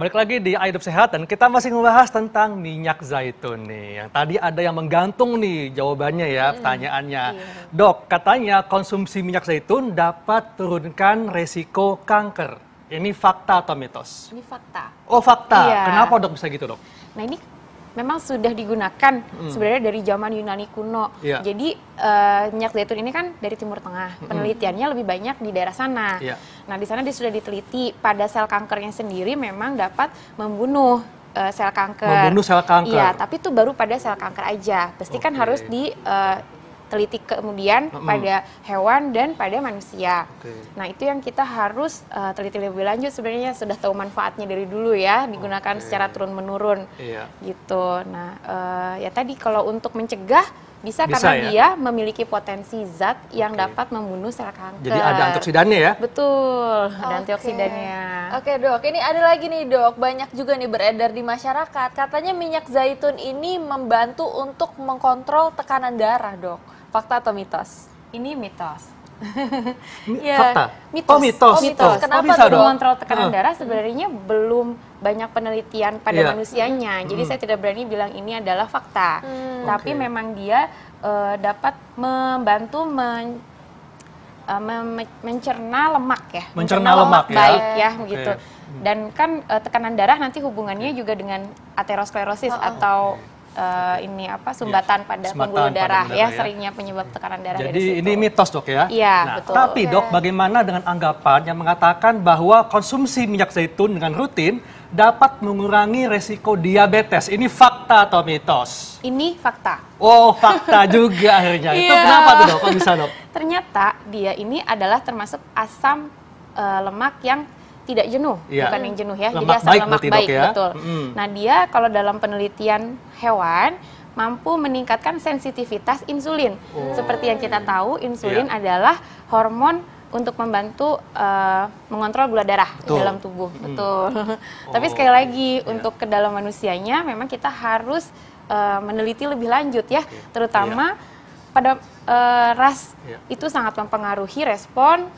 balik lagi di Hidup Sehat dan kita masih membahas tentang minyak zaitun nih. Yang tadi ada yang menggantung nih jawabannya ya, pertanyaannya. Iya. Dok, katanya konsumsi minyak zaitun dapat turunkan resiko kanker. Ini fakta atau mitos? Ini fakta. Oh, fakta. Iya. Kenapa dok bisa gitu dok? Nah ini memang sudah digunakan sebenarnya dari zaman Yunani kuno. Iya. Jadi minyak zaitun ini kan dari Timur Tengah. Penelitiannya lebih banyak di daerah sana. Iya. Nah di sana dia sudah diteliti pada sel kankernya sendiri memang dapat membunuh sel kanker. Membunuh sel kanker. Iya, tapi itu baru pada sel kanker aja. Pasti kan Oke. harus diteliti kemudian pada hewan dan pada manusia. Oke. Nah itu yang kita harus teliti lebih lanjut sebenarnya, sudah tahu manfaatnya dari dulu ya, digunakan Oke. secara turun-menurun Iya. gitu. Nah ya tadi kalau untuk mencegah bisa Bisa karena ya? dia memiliki potensi zat yang Oke. dapat membunuh sel kanker. Jadi ada antioksidannya ya? Betul, ada Oke. antioksidannya. Oke dok, ini ada lagi nih dok, banyak juga nih beredar di masyarakat. Katanya minyak zaitun ini membantu untuk mengkontrol tekanan darah dok. Fakta atau mitos? Ini mitos. Fakta? Mitos. Oh, mitos. Oh, mitos. Kenapa bisa, tuh, Dok? Dok? Mengontrol tekanan darah sebenarnya belum banyak penelitian pada Iya. manusianya. Jadi saya tidak berani bilang ini adalah fakta. Tapi Oke. memang dia dapat membantu mencerna lemak ya. Mencerna lemak ya. baik ya Oke. begitu. Dan kan tekanan darah nanti hubungannya juga dengan aterosklerosis atau ini apa sumbatan pada sumbatan pembuluh pada darah pembuluh ya, darah ya. seringnya penyebab tekanan darah dari Jadi situ. ini mitos dok ya? Iya, Nah, betul. tapi dok, bagaimana dengan anggapan yang mengatakan bahwa konsumsi minyak zaitun dengan rutin dapat mengurangi resiko diabetes? Ini fakta atau mitos? Ini fakta. Oh, fakta juga akhirnya. Itu Iya. kenapa tuh dok? Kok bisa dok? Ternyata dia ini adalah termasuk asam lemak yang tidak jenuh, Iya. bukan yang jenuh ya. Lemak Jadi asam baik lemak berarti, Dok, baik, ya? betul. Nah dia kalau dalam penelitian hewan mampu meningkatkan sensitivitas insulin. Seperti yang kita tahu, insulin Iya. adalah hormon untuk membantu mengontrol gula darah di Betul. dalam tubuh, betul. Tapi sekali lagi untuk ke dalam manusianya memang kita harus meneliti lebih lanjut ya, terutama pada ras Iya. itu sangat mempengaruhi respon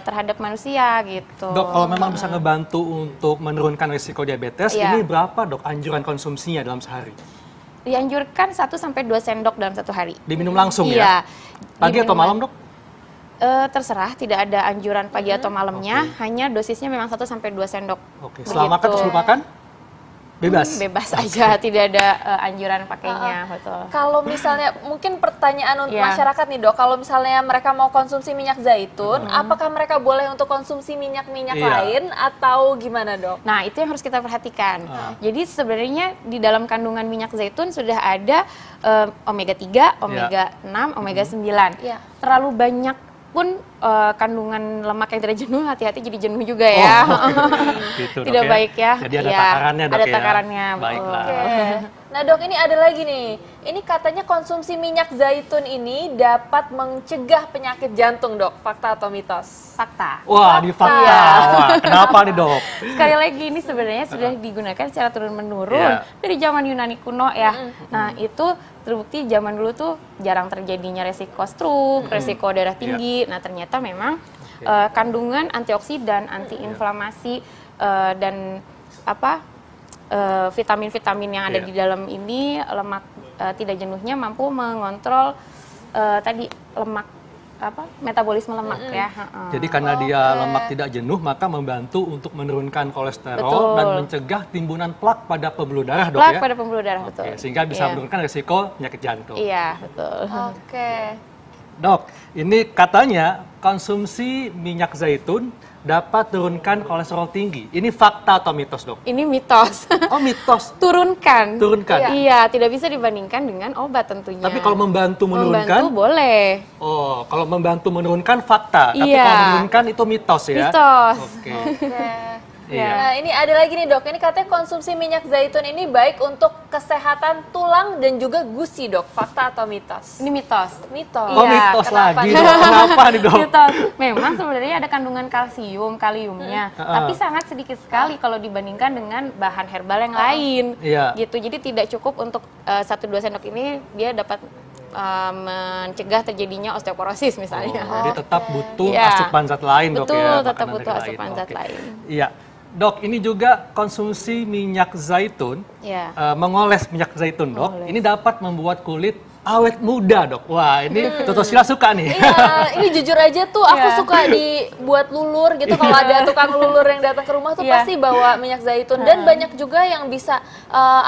terhadap manusia gitu. Dok, kalau memang bisa ngebantu untuk menurunkan risiko diabetes, Iya. ini berapa dok anjuran konsumsinya dalam sehari? Dianjurkan 1-2 sendok dalam satu hari. Diminum langsung Iya. ya? Pagi atau Diminum malam dok? terserah, tidak ada anjuran pagi atau malamnya, hanya dosisnya memang 1-2 sendok. Oke, selama makan Begitu. terus lupakan? Bebas? Bebas aja, tidak ada anjuran pakainya, betul. Kalau misalnya mungkin pertanyaan untuk Iya. masyarakat nih dok, kalau misalnya mereka mau konsumsi minyak zaitun, apakah mereka boleh untuk konsumsi minyak-minyak Iya. lain atau gimana dok? Nah, itu yang harus kita perhatikan. Jadi sebenarnya di dalam kandungan minyak zaitun sudah ada omega 3, omega 6, omega 9. Iya. Terlalu banyak pun kandungan lemak yang tidak jenuh, hati-hati jadi jenuh juga ya. Gitu, Dok, Tidak ya. baik ya. Jadi ada Iya, takarannya dok ada ya? takarannya, betul. Baiklah. Oke. Nah dok, ini ada lagi nih. Ini katanya konsumsi minyak zaitun ini dapat mencegah penyakit jantung dok. Fakta atau mitos? Fakta. Wah, di fakta. Iya. Wah, kenapa nih dok? Sekali lagi ini sebenarnya sudah digunakan secara turun-menurun Iya. dari zaman Yunani kuno ya. Nah, itu terbukti zaman dulu tuh jarang terjadinya resiko stroke, resiko darah tinggi. Nah, ternyata memang kandungan antioksidan, antiinflamasi dan vitamin-vitamin yang ada Iya. di dalam ini, lemak tidak jenuhnya mampu mengontrol tadi lemak metabolisme lemak ya. Jadi karena dia lemak tidak jenuh, maka membantu untuk menurunkan kolesterol Betul. dan mencegah timbunan plak pada pembuluh darah dok Plak ya? pada pembuluh darah, Oke, betul. sehingga bisa Iya. menurunkan risiko penyakit jantung. Iya, betul. Oke. Dok, ini katanya konsumsi minyak zaitun dapat turunkan kolesterol tinggi. Ini fakta atau mitos dok? Ini mitos. Oh mitos. Turunkan. Turunkan? Iya, tidak bisa dibandingkan dengan obat tentunya. Tapi kalau membantu menurunkan? Membantu boleh. Oh, kalau membantu menurunkan fakta. Tapi Iya. kalau menurunkan itu mitos ya? Mitos. Oke. Oke. Iya. Nah ini ada lagi nih dok, ini katanya konsumsi minyak zaitun ini baik untuk kesehatan tulang dan juga gusi dok. Fakta atau mitos? Ini mitos. Mitos. Oh Iya, mitos kenapa lagi nih? dok. Kenapa nih dok? Mitos. Memang sebenarnya ada kandungan kalsium, kaliumnya, tapi sangat sedikit sekali kalau dibandingkan dengan bahan herbal yang lain. Iya. Gitu. Jadi tidak cukup untuk 1-2 sendok ini dia dapat mencegah terjadinya osteoporosis misalnya. Jadi tetap butuh Iya. asupan zat lain dok ya? Betul, tetap makanan butuh dari asupan lain. zat Oke. lain. Iya. Dok, ini juga konsumsi minyak zaitun, Ya. mengoles minyak zaitun, Dok. Mengoles. Ini dapat membuat kulit awet muda, Dok. Wah, ini Dr. Sheila suka nih. Iya, ini jujur aja tuh aku Iya. suka dibuat lulur gitu. Kalau ada tukang lulur yang datang ke rumah tuh Iya. pasti bawa minyak zaitun. Dan banyak juga yang bisa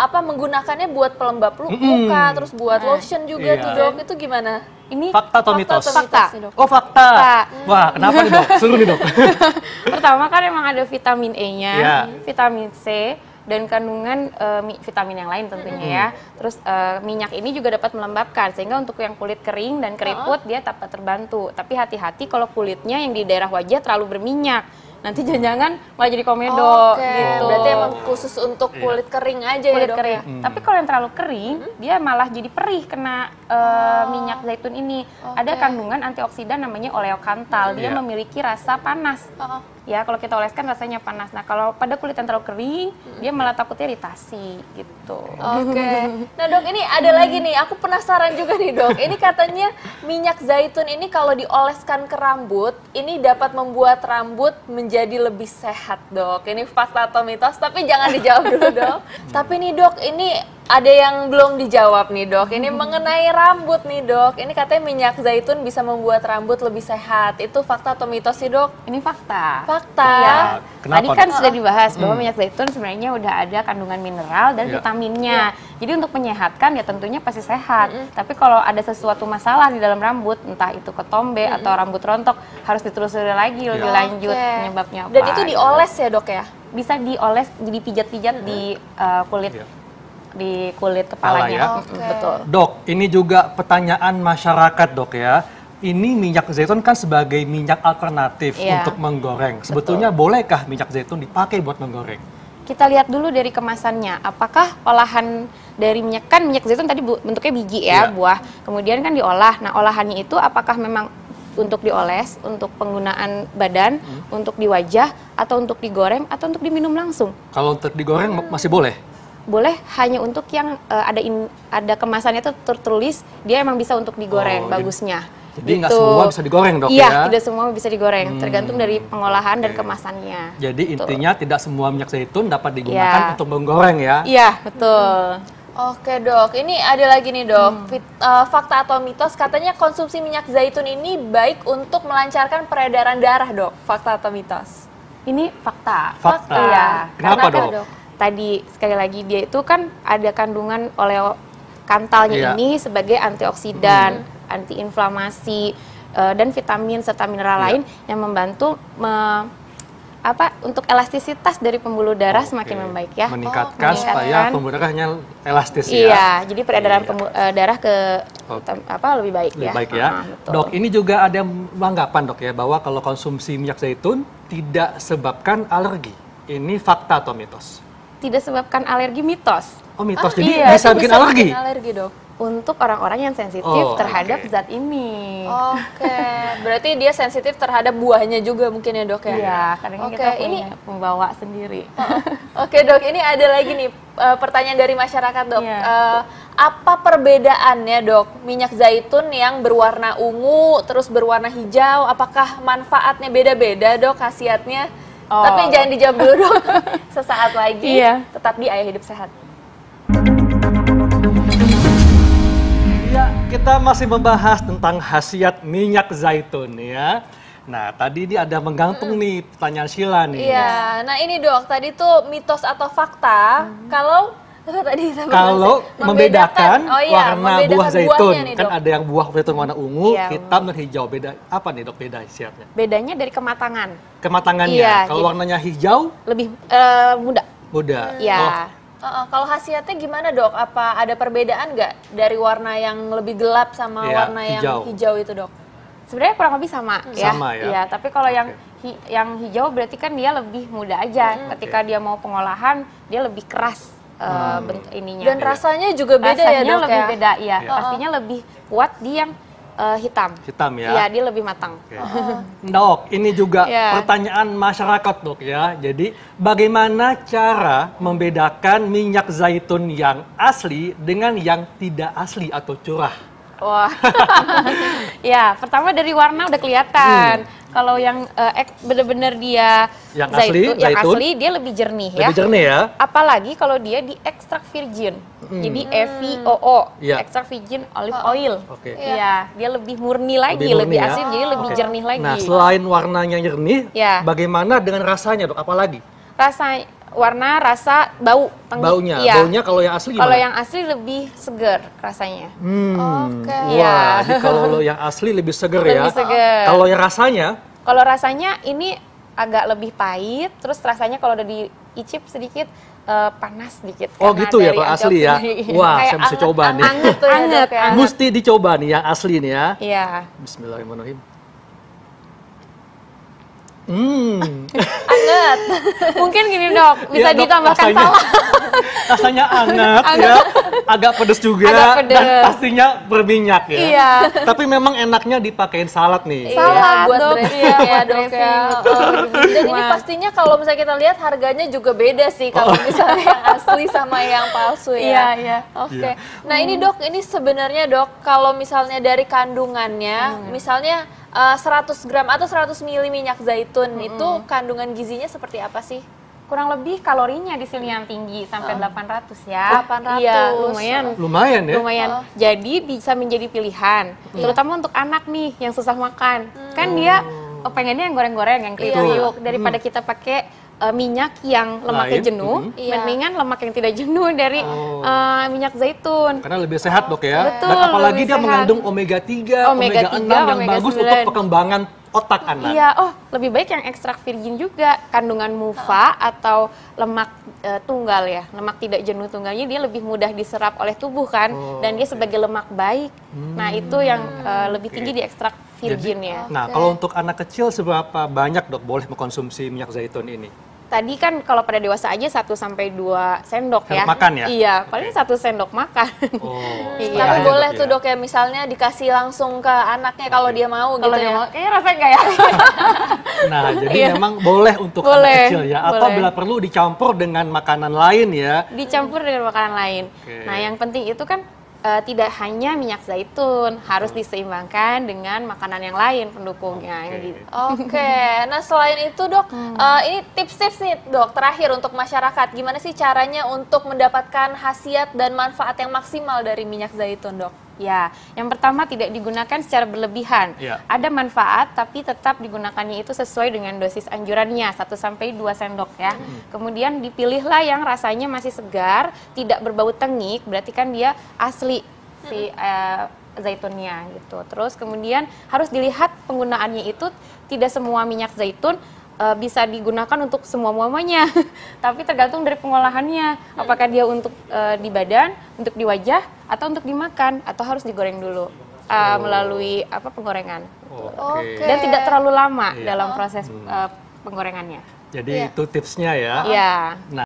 menggunakannya buat pelembab muka, terus buat lotion juga Iya. tuh dok. Itu gimana? Ini Fakta atau mitos? Fakta. nih, Dok? Oh, fakta. Fakta. Wah, kenapa nih, Dok? Suruh nih, Dok. pertama kan emang ada vitamin E-nya, Iya. vitamin C, dan kandungan vitamin yang lain tentunya ya. Terus minyak ini juga dapat melembabkan sehingga untuk yang kulit kering dan keriput dia dapat terbantu. Tapi hati-hati kalau kulitnya yang di daerah wajah terlalu berminyak. Nanti jangan-jangan malah jadi komedo Oke, gitu. berarti emang khusus untuk kulit kering aja kulit ya dok kering. ya? Tapi kalau yang terlalu kering, dia malah jadi perih kena minyak zaitun ini. Ada kandungan antioksidan namanya oleokantal. Dia Iya. memiliki rasa panas. Oh, Ya, kalau kita oleskan rasanya panas. Nah, kalau pada kulit yang terlalu kering, dia malah takutnya iritasi gitu. Oke. Nah dok, ini ada lagi nih, aku penasaran juga nih dok. Ini katanya minyak zaitun ini kalau dioleskan ke rambut, ini dapat membuat rambut menjadi lebih sehat dok. Ini fakta atau mitos, tapi jangan dijawab dulu dok. Tapi nih dok, ini ada yang belum dijawab nih dok. Ini mengenai rambut nih dok. Ini katanya minyak zaitun bisa membuat rambut lebih sehat. Itu fakta atau mitos sih dok? Ini fakta. Fakta. Iya. Kenapa, Tadi kan Dok? sudah dibahas bahwa minyak zaitun sebenarnya udah ada kandungan mineral dan Iya. vitaminnya. Jadi untuk menyehatkan ya tentunya pasti sehat. Tapi kalau ada sesuatu masalah di dalam rambut, entah itu ketombe atau rambut rontok, harus ditelusuri lagi lebih lanjut Oke. penyebabnya apa. Dan itu dioles ya dok ya? Bisa dioles, dipijat-pijat di kulit Iya. di kulit Kepala kepalanya. ya. Oke. Betul. Dok, ini juga pertanyaan masyarakat, Dok ya. Ini minyak zaitun kan sebagai minyak alternatif Iya. untuk menggoreng. Sebetulnya bolehkah minyak zaitun dipakai buat menggoreng? Kita lihat dulu dari kemasannya, apakah olahan dari minyak, kan minyak zaitun tadi bentuknya biji ya, Iya. buah, kemudian kan diolah. Nah, olahannya itu apakah memang untuk dioles, untuk penggunaan badan, untuk di wajah, atau untuk digoreng, atau untuk diminum langsung? Kalau untuk digoreng masih boleh? Boleh hanya untuk yang ada kemasannya itu tertulis dia emang bisa untuk digoreng, Oh, bagusnya. jadi nggak Gitu. semua bisa digoreng, Dok, iya, ya? tidak semua bisa digoreng, tergantung dari pengolahan dan kemasannya. Jadi Betul. intinya tidak semua minyak zaitun dapat digunakan Iya. untuk menggoreng ya? Iya, betul. Oke dok, ini ada lagi nih dok, fakta atau mitos katanya konsumsi minyak zaitun ini baik untuk melancarkan peredaran darah dok, fakta atau mitos? Ini fakta. Fakta. Iya. Kenapa, Karena Dok? Tadi sekali lagi dia itu kan ada kandungan oleokantalnya Iya. ini sebagai antioksidan, antiinflamasi, dan vitamin serta mineral Iya. lain yang membantu untuk elastisitas dari pembuluh darah Oke. semakin membaik ya. Meningkatkan Oh, supaya meningkatkan. pembuluh darahnya elastis Iya, ya? jadi peredaran darah ke Oke. lebih baik Lebih ya. baik ya. Betul. Dok, ini juga ada anggapan dok ya bahwa kalau konsumsi minyak zaitun tidak sebabkan alergi. Ini fakta atau mitos? Tidak sebabkan alergi, mitos. Oh mitos, Ah, jadi iya, bisa Itu bikin alergi? bikin alergi dok. Untuk orang-orang yang sensitif Oh, terhadap oke. zat ini. Oke, berarti dia sensitif terhadap buahnya juga mungkin ya dok ya? Iya, kadang Oke, kita punya ini- pembawa sendiri. Oke dok, ini ada lagi nih pertanyaan dari masyarakat dok. Iya. Apa perbedaannya dok minyak zaitun yang berwarna ungu terus berwarna hijau? Apakah manfaatnya beda-beda dok khasiatnya? Oh. Tapi jangan dijawab dulu dok. Sesaat lagi Iya. tetap di Ayah Hidup Sehat. Ya, kita masih membahas tentang khasiat minyak zaitun ya. Nah, tadi ini ada menggantung nih pertanyaan Sheila nih. Iya, nah ini dok, tadi tuh mitos atau fakta kalau tadi kita bahas Kalau ya, membedakan warna membedakan buah zaitun, buahnya nih, kan Dok. ada yang buah zaitun warna ungu, Iya. hitam dan hijau. Beda apa nih dok? Beda khasiatnya? Bedanya dari kematangan, Kematangannya. Iya, Kalau jadi- warnanya hijau, lebih muda. muda. Ya. Oh, Kalau khasiatnya gimana dok? Apa ada perbedaan nggak dari warna yang lebih gelap sama Iya, warna yang hijau. hijau itu dok? Sebenarnya kurang lebih sama ya. Sama ya? Iya, tapi kalau yang Oke. yang hijau berarti kan dia lebih muda aja. Ketika dia mau pengolahan, dia lebih keras bentuk ininya. Dan rasanya juga beda ya rasanya dok lebih ya? beda, iya. Iya. Pastinya lebih kuat di yang hitam. hitam ya. Iya, dia lebih matang. Oke. Dok, ini juga Iya. pertanyaan masyarakat dok ya. Jadi bagaimana cara membedakan minyak zaitun yang asli dengan yang tidak asli atau curah? Wah, ya pertama dari warna udah kelihatan. Kalau yang bener-bener dia Yang zaitun, yang zaitun. asli dia lebih jernih ya. Lebih jernih ya. Apalagi kalau dia di ekstrak virgin. Jadi EVOO, Iya. ekstrak virgin olive oil. Oke. Iya, dia lebih murni lagi, Lebih lebih murni ya. asli, jadi lebih Oke. jernih lagi. Nah, selain warnanya jernih, Ya. bagaimana dengan rasanya, Dok? Apalagi? Rasa warna, rasa, bau, Baunya. Iya. Baunya kalau yang asli gimana? Kalau yang asli lebih segar rasanya. Oke. Iya. Wah, jadi kalau yang asli lebih seger ya. Lebih seger. Kalau yang rasanya, Kalau rasanya ini agak lebih pahit, terus rasanya kalau udah diicip sedikit panas sedikit. oh karena gitu ya dari kalau asli ya. antioksidan. Wah, Kayak saya mesti coba nih. anget tuh ya, Anget, Dok, ya. anget. Mesti dicoba nih yang asli nih ya. Iya. Bismillahirrahmanirrahim. Anget. Mungkin gini dok, bisa Ya, Dok, ditambahkan rasanya- salad. Rasanya hangat ya, agak pedes juga, Agak pedes. dan pastinya berminyak ya. Iya. Tapi memang enaknya dipakein salad nih. Iya, Salad, buat Dok. dressing Iya, ya buat Dok ya. dressing. Dan ini Wah. pastinya kalau misalnya kita lihat harganya juga beda sih kalau misalnya yang asli sama yang palsu ya. Iya, iya. Oke. Nah ini Dok, ini sebenarnya Dok, kalau misalnya dari kandungannya, misalnya 100 gram atau 100 ml minyak zaitun itu kandungan gizinya seperti apa sih? Kurang lebih kalorinya di sini yang tinggi sampai 800 ya. 800. Iya, lumayan. Lumayan ya. Lumayan. Jadi bisa menjadi pilihan, terutama untuk anak nih yang susah makan. Kan dia pengennya yang goreng-goreng, yang kriuk-kriuk daripada kita pakai minyak yang lemaknya Lain. jenuh, Iya. mendingan lemak yang tidak jenuh dari minyak zaitun. Karena lebih sehat dok ya. Betul, Dan apalagi lebih dia sehat. mengandung omega 3, omega 6 yang omega bagus 9. untuk perkembangan otak anak. Iya, oh lebih baik yang ekstrak virgin juga. Kandungan mufa atau lemak tunggal ya, lemak tidak jenuh tunggalnya dia lebih mudah diserap oleh tubuh kan, dan dia sebagai lemak baik. Nah itu yang lebih tinggi di ekstrak virgin ya. Nah, kalau untuk anak kecil seberapa banyak dok boleh mengkonsumsi minyak zaitun ini? Tadi kan kalau pada dewasa aja 1 sampai 2 sendok ya. Sendok makan ya? Iya, paling 1 sendok makan. Oh, Iya. Tapi setengahnya, boleh Dok, tuh Dok ya, misalnya dikasih langsung ke anaknya kalau dia mau Kalau gitu dia ya. mau, kayaknya rasanya enggak ya. Nah, jadi Iya. memang boleh untuk Boleh, anak kecil ya. Atau boleh. bila perlu dicampur dengan makanan lain ya. Dicampur dengan makanan lain. Oke. Nah, yang penting itu kan tidak hanya minyak zaitun, harus diseimbangkan dengan makanan yang lain pendukungnya. Oke. Yang gitu. Oke, nah selain itu Dok, ini tips-tips nih Dok, terakhir untuk masyarakat, gimana sih caranya untuk mendapatkan khasiat dan manfaat yang maksimal dari minyak zaitun Dok? Ya, yang pertama tidak digunakan secara berlebihan. Ya. Ada manfaat, tapi tetap digunakannya itu sesuai dengan dosis anjurannya, 1 sampai 2 sendok ya. Kemudian dipilihlah yang rasanya masih segar, tidak berbau tengik, berarti kan dia asli si zaitunnya gitu. Terus kemudian harus dilihat penggunaannya itu, tidak semua minyak zaitun bisa digunakan untuk semua-muanya, tapi tergantung dari pengolahannya. Apakah dia untuk di badan, untuk di wajah, atau untuk dimakan, atau harus digoreng dulu melalui penggorengan. Oke. Dan tidak terlalu lama Iya. dalam proses penggorengannya. Jadi itu tipsnya ya. Iya. Nah,